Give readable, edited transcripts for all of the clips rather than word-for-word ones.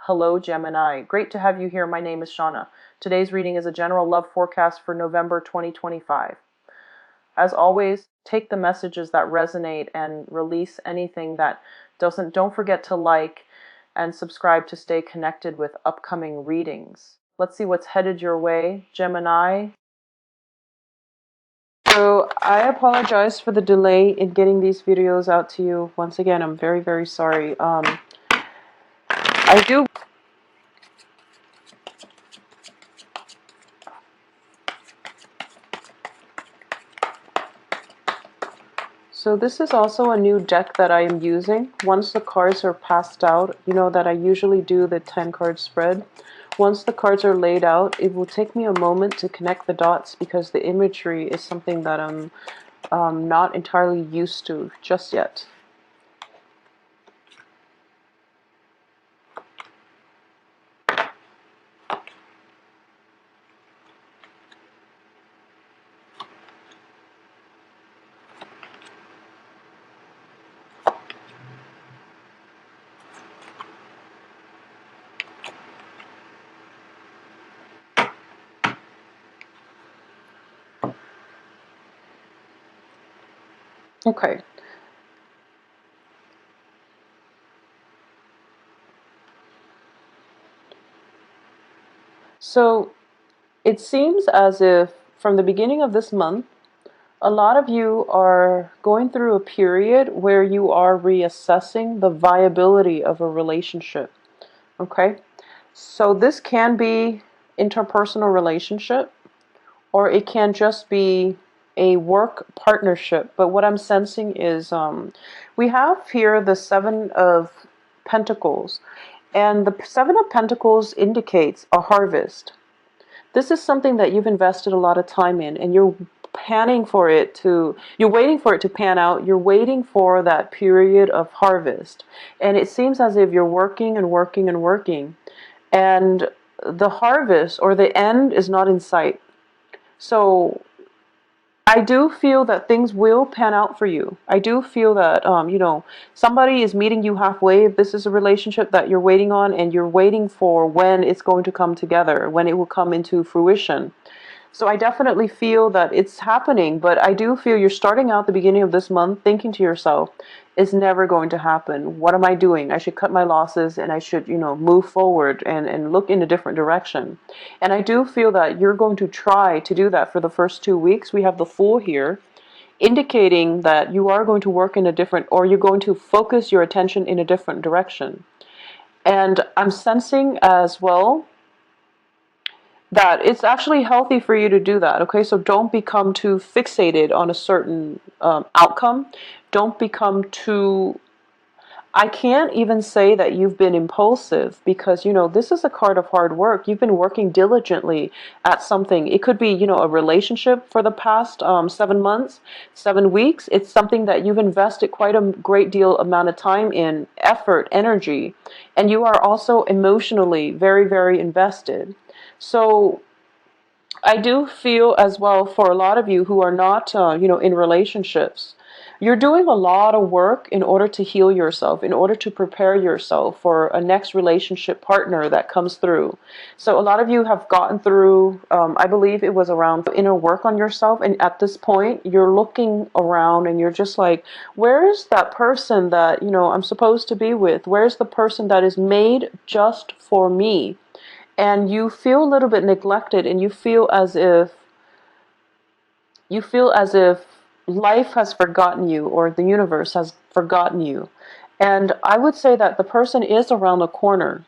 Hello, Gemini. Great to have you here. My name is Shauna. Today's reading is a general love forecast for November 2025. As always, take the messages that resonate and release anything that doesn't. Don't forget to like and subscribe to stay connected with upcoming readings. Let's see what's headed your way, Gemini. So I apologize for the delay in getting these videos out to you. Once again, I'm very, very sorry. I do. So this is also a new deck that I am using. Once the cards are passed out, you know that I usually do the 10 card spread. Once the cards are laid out, it will take me a moment to connect the dots because the imagery is something that I'm not entirely used to just yet. Okay. So it seems as if from the beginning of this month, a lot of you are going through a period where you are reassessing the viability of a relationship. Okay? So this can be interpersonal relationship, or it can just be a work partnership. But what I'm sensing is we have here the Seven of Pentacles, and the Seven of Pentacles indicates a harvest. This is something that you've invested a lot of time in, and you're waiting for it to pan out. You're waiting for that period of harvest. And it seems as if you're working and working and working, and the harvest or the end is not in sight. So I do feel that things will pan out for you. I do feel that, somebody is meeting you halfway. If this is a relationship that you're waiting on and you're waiting for when it's going to come together, when it will come into fruition. So I definitely feel that it's happening, but I do feel you're starting out the beginning of this month thinking to yourself, it's never going to happen. What am I doing? I should cut my losses and I should, move forward and look in a different direction. And I do feel that you're going to try to do that for the first 2 weeks. We have the Fool here, indicating that you are going to work in a different, or you're going to focus your attention in a different direction. And I'm sensing as well that it's actually healthy for you to do that. Okay, so don't become too fixated on a certain outcome. Don't become too, I can't even say that you've been impulsive, because this is a card of hard work. You've been working diligently at something. It could be a relationship for the past 7 months, 7 weeks. It's something that you've invested quite a great deal amount of time in, effort, energy, and you are also emotionally very, very invested. So I do feel as well, for a lot of you who are not, in relationships, you're doing a lot of work in order to heal yourself, in order to prepare yourself for a next relationship partner that comes through. So a lot of you have gotten through, I believe it was around inner work on yourself. And at this point, you're looking around and you're just like, where's that person that, I'm supposed to be with? Where's the person that is made just for me? And you feel a little bit neglected, and you feel as if life has forgotten you, or the universe has forgotten you. And I would say that the person is around the corner,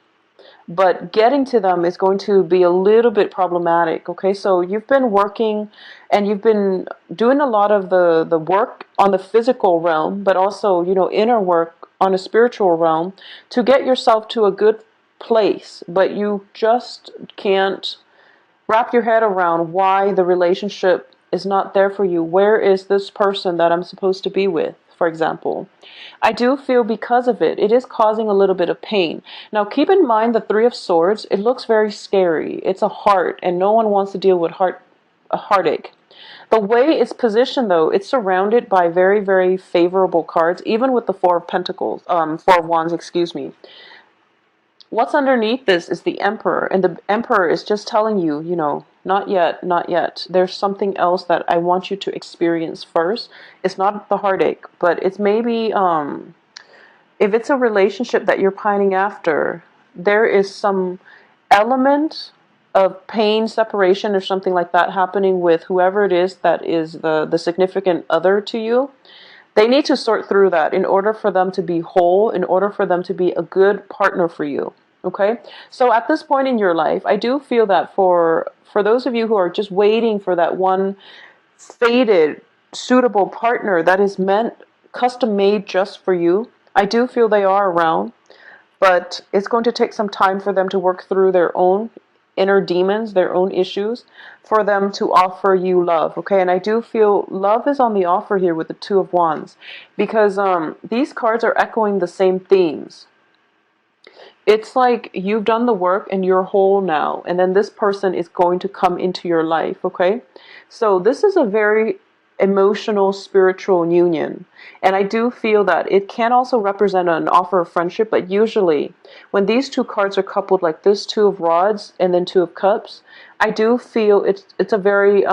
but getting to them is going to be a little bit problematic. Okay, so you've been working and you've been doing a lot of the work on the physical realm, but also inner work on a spiritual realm to get yourself to a good place, but you just can't wrap your head around why the relationship is not there for you. Where is this person that I'm supposed to be with, for example? I do feel because of it, it is causing a little bit of pain. Now keep in mind the Three of Swords, it looks very scary. It's a heart, and no one wants to deal with a heartache. The way it's positioned, though, it's surrounded by very, very favorable cards, even with the Four of Pentacles, Four of Wands, excuse me. What's underneath this is the Emperor, and the Emperor is just telling you, not yet, not yet. There's something else that I want you to experience first. It's not the heartache, but it's maybe if it's a relationship that you're pining after, there is some element of pain, separation, or something like that happening with whoever it is that is the significant other to you. They need to sort through that in order for them to be whole, in order for them to be a good partner for you. Okay? So at this point in your life, I do feel that for those of you who are just waiting for that one fated, suitable partner that is meant custom made just for you, I do feel they are around, but it's going to take some time for them to work through their own inner demons, their own issues, for them to offer you love. Okay, and I do feel love is on the offer here with the Two of Wands, because these cards are echoing the same themes. It's like you've done the work and you're whole now, and then this person is going to come into your life. Okay, so this is a very emotional, spiritual union, and I do feel that it can also represent an offer of friendship, but usually when these two cards are coupled like this, Two of Rods and then Two of Cups, I do feel it's a very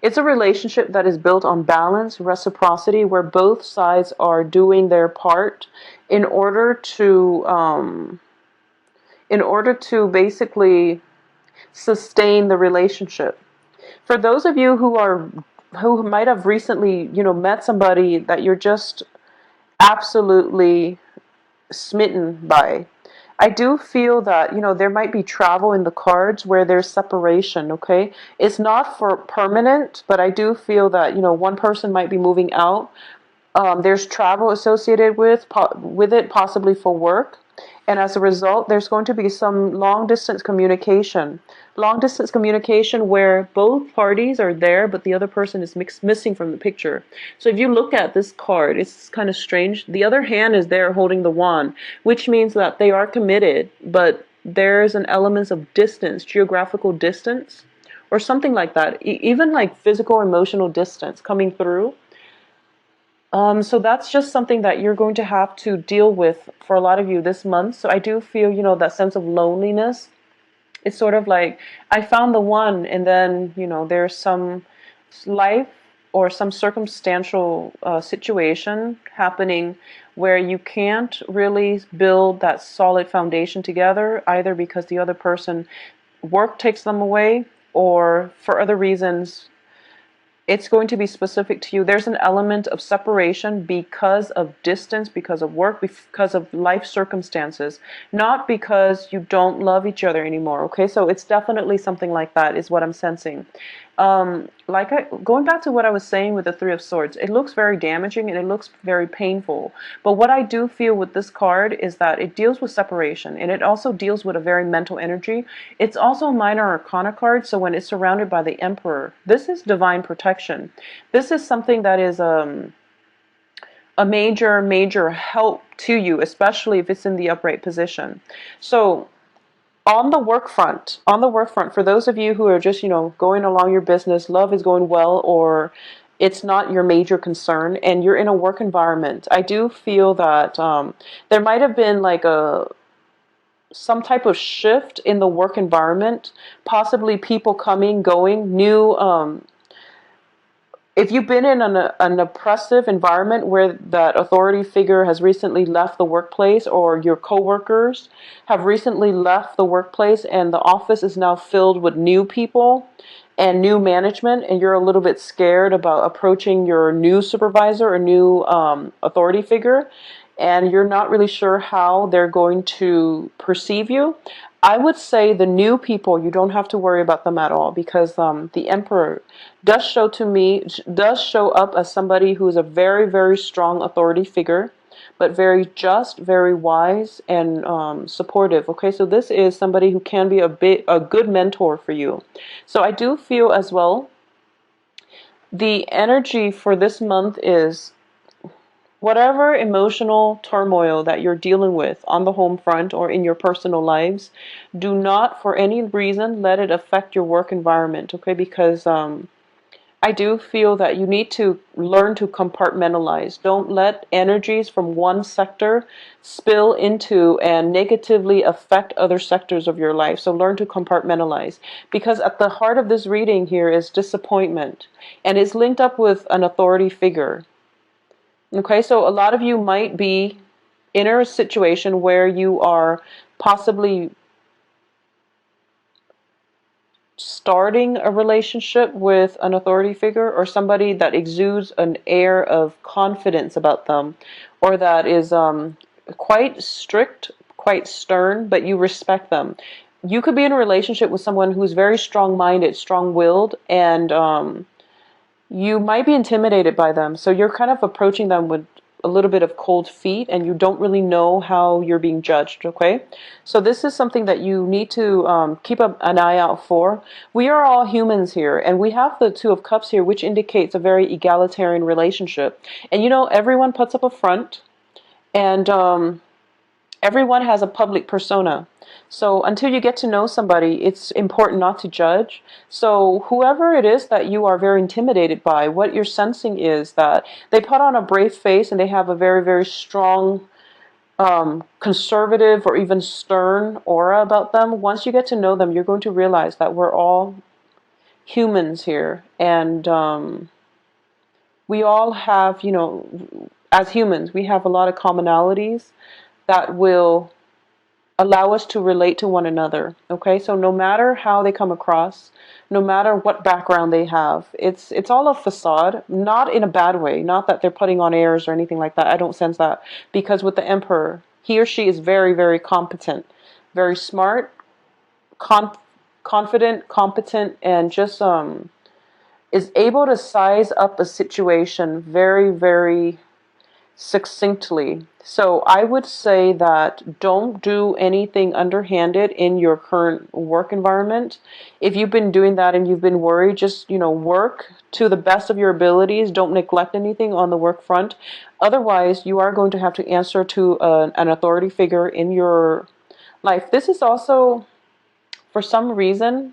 it's a relationship that is built on balance, reciprocity, where both sides are doing their part in order to basically sustain the relationship. For those of you who might have recently, met somebody that you're just absolutely smitten by, I do feel that, there might be travel in the cards where there's separation, okay? It's not for permanent, but I do feel that, one person might be moving out. There's travel associated with it, possibly for work. And as a result, there's going to be some long distance communication. Long distance communication where both parties are there, but the other person is missing from the picture. So if you look at this card, it's kind of strange. The other hand is there holding the wand, which means that they are committed, but there's an element of distance, geographical distance, or something like that. Even like physical, emotional distance coming through. So that's just something that you're going to have to deal with for a lot of you this month. So I do feel, that sense of loneliness. It's sort of like I found the one, and then, there's some life or some circumstantial situation happening where you can't really build that solid foundation together, either because the other person work takes them away or for other reasons. It's going to be specific to you. There's an element of separation because of distance, because of work, because of life circumstances, not because you don't love each other anymore. Okay, so it's definitely something like that is what I'm sensing. Going back to what I was saying with the Three of Swords, it looks very damaging and it looks very painful. But what I do feel with this card is that it deals with separation, and it also deals with a very mental energy. It's also a minor arcana card, so when it's surrounded by the Emperor, this is divine protection. This is something that is a major, major help to you, especially if it's in the upright position. So on the work front, for those of you who are just, going along your business, love is going well, or it's not your major concern, and you're in a work environment, I do feel that there might have been like some type of shift in the work environment, possibly people coming, going, new if you've been in an oppressive environment where that authority figure has recently left the workplace, or your coworkers have recently left the workplace and the office is now filled with new people and new management, and you're a little bit scared about approaching your new supervisor or new authority figure, and you're not really sure how they're going to perceive you, I would say the new people, you don't have to worry about them at all, because the Emperor does show up as somebody who is a very, very strong authority figure, but very just, very wise, and supportive. Okay, so this is somebody who can be a good mentor for you. So I do feel as well, the energy for this month is whatever emotional turmoil that you're dealing with on the home front or in your personal lives, do not for any reason let it affect your work environment, okay? Because I I do feel that you need to learn to compartmentalize. Don't let energies from one sector spill into and negatively affect other sectors of your life. So learn to compartmentalize. Because at the heart of this reading here is disappointment. And it's linked up with an authority figure. Okay, so a lot of you might be in a situation where you are possibly starting a relationship with an authority figure or somebody that exudes an air of confidence about them, or that is quite strict, quite stern, but you respect them. You could be in a relationship with someone who's very strong-minded, strong-willed, and you might be intimidated by them. So you're kind of approaching them with a little bit of cold feet, and you don't really know how you're being judged, okay? So this is something that you need to keep an eye out for. We are all humans here, and we have the Two of Cups here, which indicates a very egalitarian relationship. And you know, everyone puts up a front, and everyone has a public persona. So until you get to know somebody, it's important not to judge. So whoever it is that you are very intimidated by, what you're sensing is that they put on a brave face and they have a very, very strong, conservative or even stern aura about them. Once you get to know them, you're going to realize that we're all humans here. And we all have, you know, as humans, we have a lot of commonalities that will allow us to relate to one another. Okay, so no matter how they come across, no matter what background they have, it's all a facade, not in a bad way, not that they're putting on airs or anything like that. I don't sense that, because with the Emperor, he or she is very, very competent, very smart, confident, competent, and just is able to size up a situation very, very succinctly. So I would say that don't do anything underhanded in your current work environment. If you've been doing that and you've been worried, just, you know, work to the best of your abilities. Don't neglect anything on the work front. Otherwise, you are going to have to answer to an authority figure in your life. This is also, for some reason,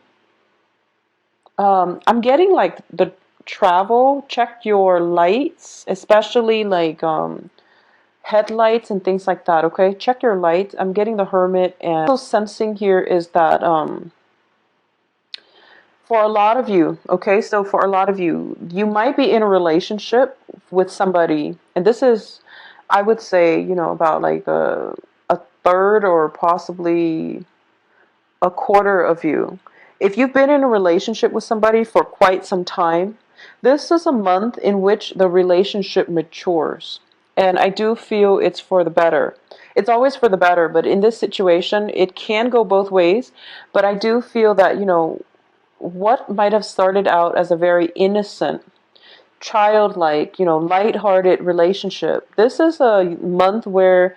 I'm getting like the travel. Check your lights, especially like headlights and things like that. Okay, check your lights. I'm getting the Hermit, and also sensing here is that for a lot of you, okay, so for a lot of you, you might be in a relationship with somebody, and this is, I would say, you know, about like a third or possibly a quarter of you. If you've been in a relationship with somebody for quite some time, this is a month in which the relationship matures. And I do feel it's for the better. It's always for the better, but in this situation, it can go both ways. But I do feel that, you know, what might have started out as a very innocent, childlike, you know, lighthearted relationship, this is a month where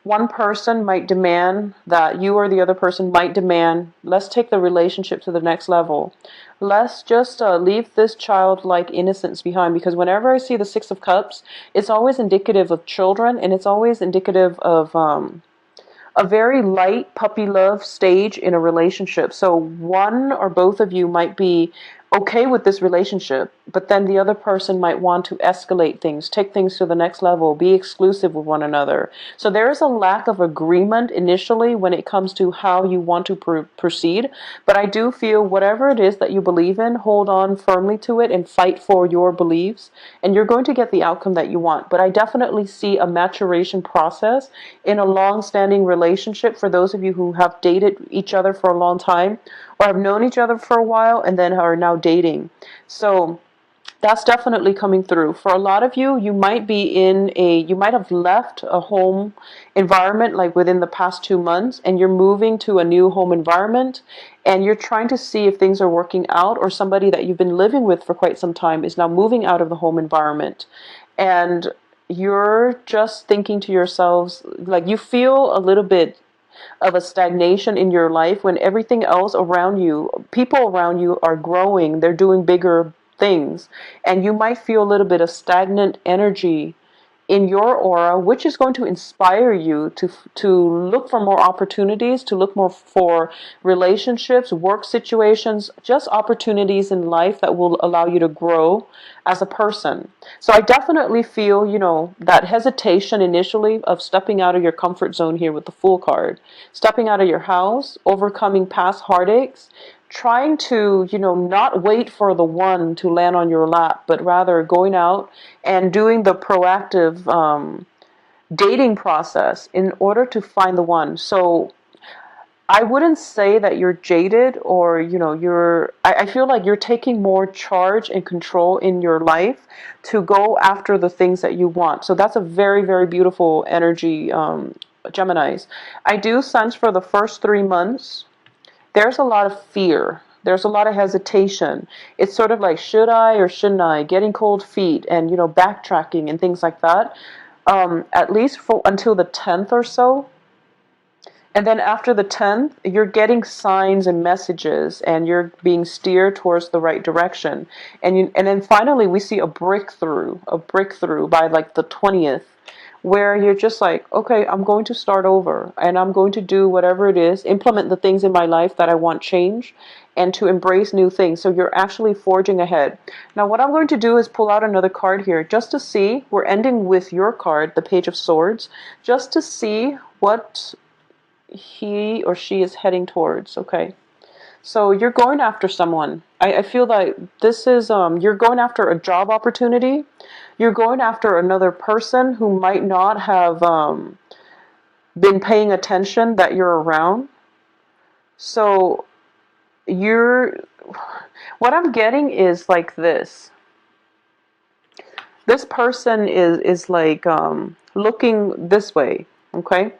one person might demand that you, or the other person might demand, let's take the relationship to the next level. Let's just leave this childlike innocence behind, because whenever I see the Six of Cups, it's always indicative of children, and it's always indicative of a very light puppy love stage in a relationship. So one or both of you might be okay with this relationship, but then the other person might want to escalate things, take things to the next level, be exclusive with one another. So there is a lack of agreement initially when it comes to how you want to proceed. But I do feel whatever it is that you believe in, hold on firmly to it and fight for your beliefs, and you're going to get the outcome that you want. But I definitely see a maturation process in a long-standing relationship for those of you who have dated each other for a long time, or have known each other for a while and then are now dating. So that's definitely coming through. For a lot of you, you might have left a home environment like within the past 2 months, and you're moving to a new home environment, and you're trying to see if things are working out, or somebody that you've been living with for quite some time is now moving out of the home environment. And you're just thinking to yourselves, like, you feel a little bit of a stagnation in your life when everything else around you, people around you are growing, they're doing bigger things, and you might feel a little bit of stagnant energy in your aura, which is going to inspire you to look for more opportunities, to look more for relationships, work situations, just opportunities in life that will allow you to grow as a person. So I definitely feel, that hesitation initially of stepping out of your comfort zone here with the Fool card, stepping out of your house, overcoming past heartaches, trying to, not wait for the one to land on your lap, but rather going out and doing the proactive dating process in order to find the one. So I wouldn't say that you're jaded or, I feel like you're taking more charge and control in your life to go after the things that you want. So that's a very, very beautiful energy, Geminis. I do sense for the first 3 months, there's a lot of fear. There's a lot of hesitation. It's sort of like, should I or shouldn't I? Getting cold feet and, backtracking and things like that. At least for until the 10th or so. And then after the 10th, you're getting signs and messages and you're being steered towards the right direction. And then finally we see a breakthrough by like the 20th, where you're just like, okay, I'm going to start over and I'm going to do whatever it is, implement the things in my life that I want change and to embrace new things. So you're actually forging ahead. Now what I'm going to do is pull out another card here just to see, we're ending with your card, the Page of Swords, just to see what he or she is heading towards. Okay, so you're going after someone. I feel like this is you're going after a job opportunity. You're going after another person who might not have been paying attention that you're around. So you're, what I'm getting is like this person is like looking this way. Okay,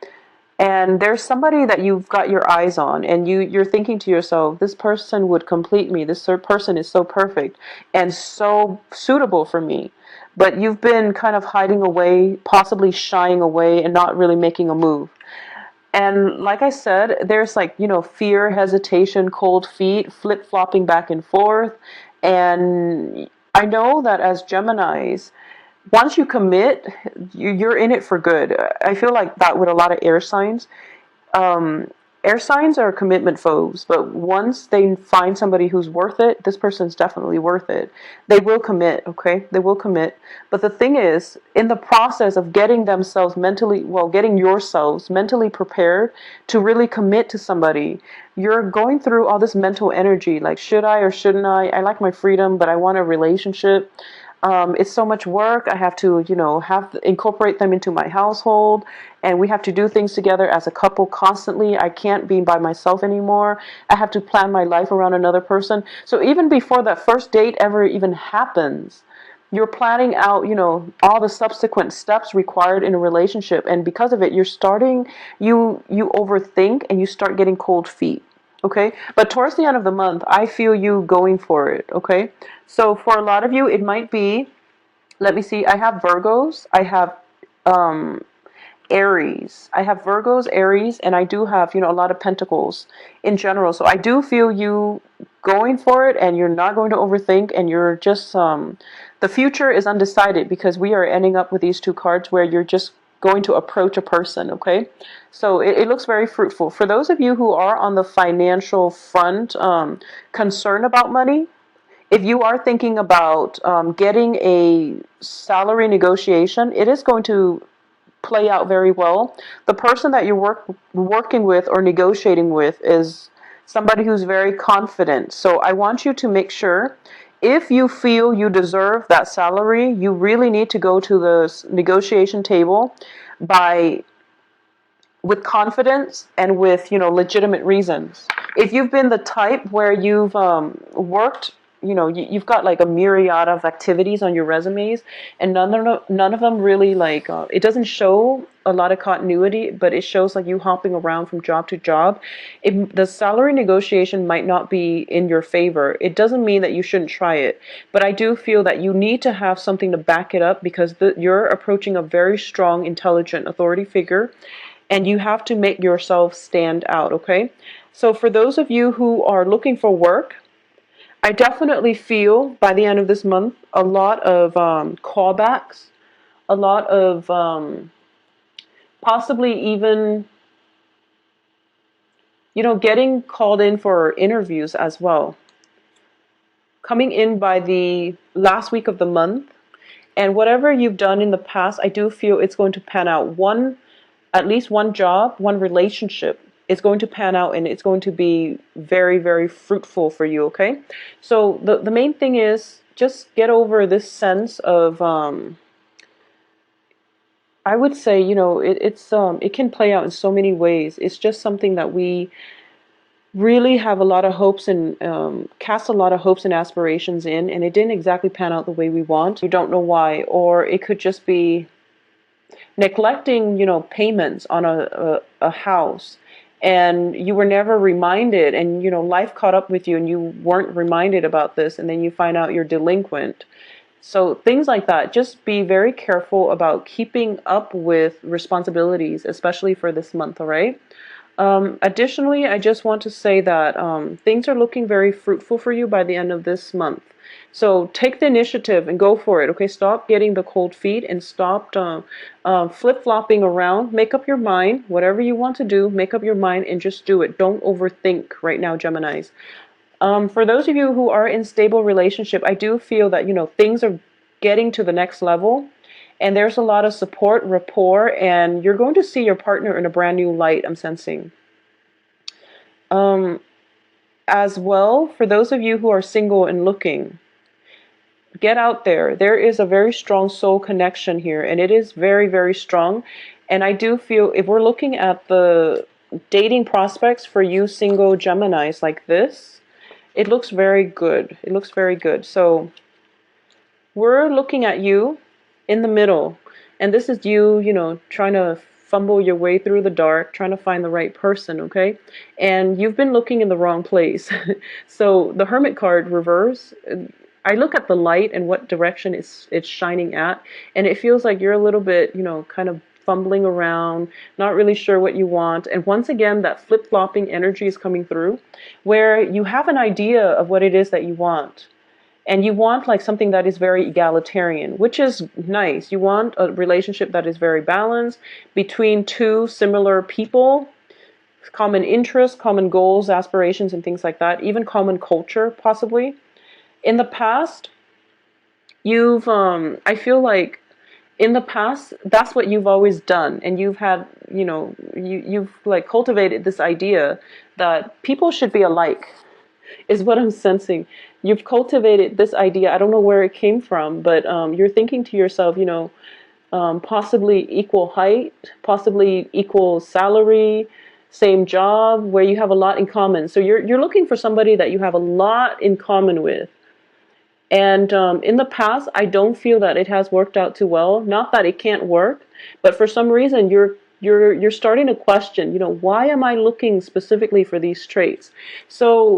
and there's somebody that you've got your eyes on, and you're thinking to yourself, this person would complete me. This person is so perfect and so suitable for me. But you've been kind of hiding away, possibly shying away, and not really making a move. And like I said, there's like, fear, hesitation, cold feet, flip-flopping back and forth. And I know that as Geminis, once you commit, you're in it for good. I feel like that with a lot of air signs. Um, Air signs are commitment foes, but once they find somebody who's worth it, this person's definitely worth it. They will commit, okay? They will commit. But the thing is, in the process of getting themselves getting yourselves mentally prepared to really commit to somebody, you're going through all this mental energy, like, should I or shouldn't I? I like my freedom, but I want a relationship. It's so much work. I have to, incorporate them into my household, and we have to do things together as a couple constantly. I can't be by myself anymore. I have to plan my life around another person. So even before that first date ever even happens, you're planning out, all the subsequent steps required in a relationship, and because of it, you overthink and you start getting cold feet. Okay, but towards the end of the month, I feel you going for it. Okay, so for a lot of you, it might be, let me see, I have Virgos, I have Aries. I have Virgos, Aries, and I do have, a lot of Pentacles in general. So I do feel you going for it, and you're not going to overthink, and you're just, the future is undecided because we are ending up with these two cards where you're just going to approach a person, okay? So it looks very fruitful. For those of you who are on the financial front, concerned about money, if you are thinking about getting a salary negotiation, it is going to play out very well. The person that you're working with or negotiating with is somebody who's very confident. So I want you to make sure, if you feel you deserve that salary, you really need to go to the negotiation table with confidence and with, legitimate reasons. If you've been the type where you've worked, you've got like a myriad of activities on your resumes, and none of them really like, it doesn't show a lot of continuity, but it shows like you hopping around from job to job. The salary negotiation might not be in your favor. It doesn't mean that you shouldn't try it, but I do feel that you need to have something to back it up, because you're approaching a very strong, intelligent authority figure, and you have to make yourself stand out, okay? So for those of you who are looking for work, I definitely feel by the end of this month a lot of callbacks, a lot of possibly even, getting called in for interviews as well. Coming in by the last week of the month, and whatever you've done in the past, I do feel it's going to pan out. At least one job, one relationship is going to pan out, and it's going to be very, very fruitful for you, okay? So the main thing is just get over this sense of, I would say, it can play out in so many ways. It's just something that we really have a lot of hopes and cast a lot of hopes and aspirations in, and it didn't exactly pan out the way we want. You don't know why, or it could just be neglecting, payments on a house, and you were never reminded, and life caught up with you and you weren't reminded about this, and then you find out you're delinquent. So things like that. Just be very careful about keeping up with responsibilities, especially for this month, all right? Additionally, I just want to say that things are looking very fruitful for you by the end of this month. So take the initiative and go for it, okay? Stop getting the cold feet and stop flip-flopping around. Make up your mind. Whatever you want to do, make up your mind and just do it. Don't overthink right now, Geminis. For those of you who are in stable relationship, I do feel that, things are getting to the next level. And there's a lot of support, rapport, and you're going to see your partner in a brand new light, I'm sensing. As well, for those of you who are single and looking, get out there. There is a very strong soul connection here, and it is very, very strong. And I do feel if we're looking at the dating prospects for you single Geminis like this, it looks very good. It looks very good. So we're looking at you in the middle, and this is you, trying to fumble your way through the dark, trying to find the right person, okay? And you've been looking in the wrong place. So the Hermit card reverse, I look at the light and what direction it's shining at, and it feels like you're a little bit, kind of fumbling around, not really sure what you want. And once again, that flip-flopping energy is coming through, where you have an idea of what it is that you want. And you want like something that is very egalitarian, which is nice. You want a relationship that is very balanced between two similar people, common interests, common goals, aspirations, and things like that, even common culture, possibly. In the past, I feel like in the past, that's what you've always done. And you've had, you've like cultivated this idea that people should be alike, is what I'm sensing. You've cultivated this idea. I don't know where it came from, but you're thinking to yourself, possibly equal height, possibly equal salary, same job, where you have a lot in common. So you're looking for somebody that you have a lot in common with. And in the past, I don't feel that it has worked out too well. Not that it can't work, but for some reason you're starting to question, why am I looking specifically for these traits? So